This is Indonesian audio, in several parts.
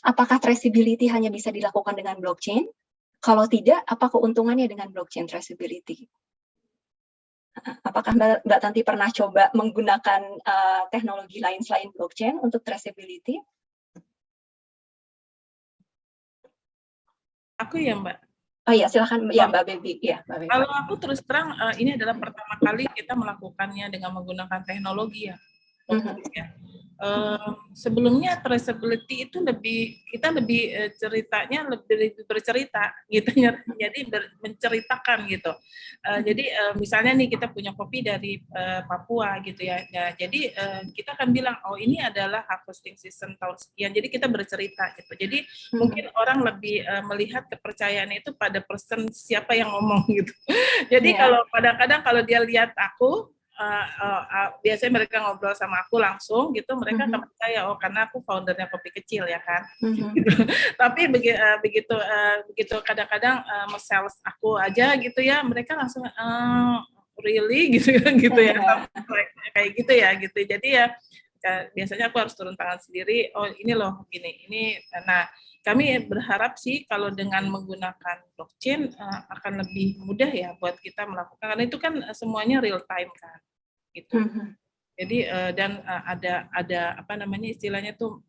Apakah traceability hanya bisa dilakukan dengan blockchain? Kalau tidak, apa keuntungannya dengan blockchain traceability? Apakah Mbak Tanti pernah coba menggunakan teknologi lain selain blockchain untuk traceability? Aku ya, Mbak. Oh iya, silakan ya Mbak Baby. Ya, Mbak Baby. Kalau aku terus terang ini adalah pertama kali kita melakukannya dengan menggunakan teknologi ya. Sebelumnya traceability itu kita lebih ceritanya lebih bercerita gitu, jadi menceritakan gitu. Jadi misalnya nih kita punya kopi dari Papua gitu ya. Nah, jadi kita akan bilang oh ini adalah harvesting season tahun sekian. Jadi kita bercerita gitu. Jadi mungkin orang lebih melihat kepercayaan itu pada person siapa yang ngomong gitu. Jadi kalau kadang-kadang kalau dia lihat aku biasanya mereka ngobrol sama aku langsung gitu, mereka akan percaya oh karena aku foundernya Kopi Kecil ya kan. Tapi begitu kadang-kadang sales aku aja gitu ya, mereka langsung really gitu kan gitu ya, kayak gitu ya gitu. Jadi ya biasanya aku harus turun tangan sendiri. Oh ini loh gini, ini. Nah kami berharap sih kalau dengan menggunakan blockchain akan lebih mudah ya buat kita melakukan karena itu kan semuanya real time kan gitu. Jadi dan ada apa namanya istilahnya tuh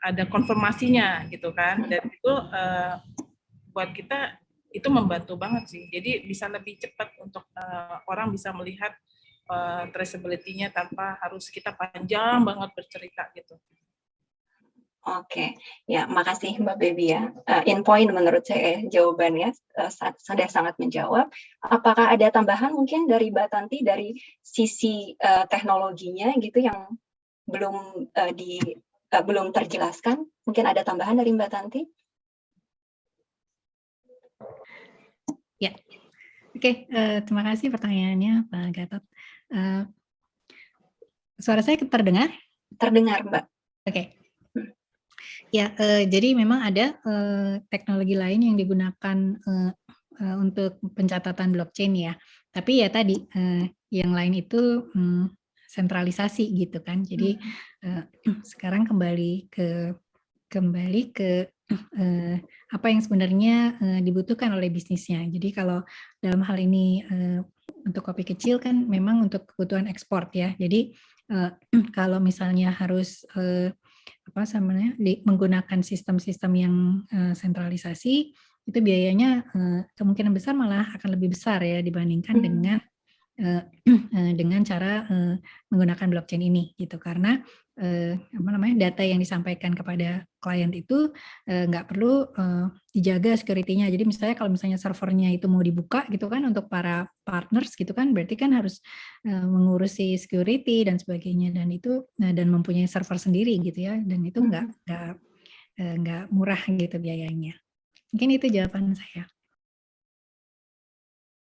ada konfirmasinya gitu kan, dan itu buat kita itu membantu banget sih. Jadi bisa lebih cepat untuk orang bisa melihat traceability-nya tanpa harus kita panjang banget bercerita gitu. Oke, ya makasih Mbak Baby ya. In point menurut saya jawabannya sudah sangat menjawab. Apakah ada tambahan mungkin dari Mbak Tanti dari sisi teknologinya gitu yang belum terjelaskan? Mungkin ada tambahan dari Mbak Tanti? Ya, oke. Terima kasih pertanyaannya Pak Gatot. Suara saya terdengar? Terdengar Mbak. Oke. Ya, jadi memang ada teknologi lain yang digunakan untuk pencatatan blockchain ya. Tapi ya tadi yang lain itu sentralisasi gitu kan. Jadi sekarang kembali ke apa yang sebenarnya dibutuhkan oleh bisnisnya. Jadi kalau dalam hal ini untuk kopi kecil kan memang untuk kebutuhan ekspor ya. Jadi kalau misalnya harus menggunakan sistem-sistem yang sentralisasi, itu biayanya kemungkinan besar malah akan lebih besar ya dibandingkan dengan cara menggunakan blockchain ini gitu, karena data yang disampaikan kepada klien itu nggak perlu dijaga security-nya. Jadi misalnya kalau misalnya servernya itu mau dibuka gitu kan untuk para partners gitu kan, berarti kan harus mengurusi security dan sebagainya, dan itu dan mempunyai server sendiri gitu ya, dan itu nggak murah gitu biayanya. Mungkin itu jawaban saya.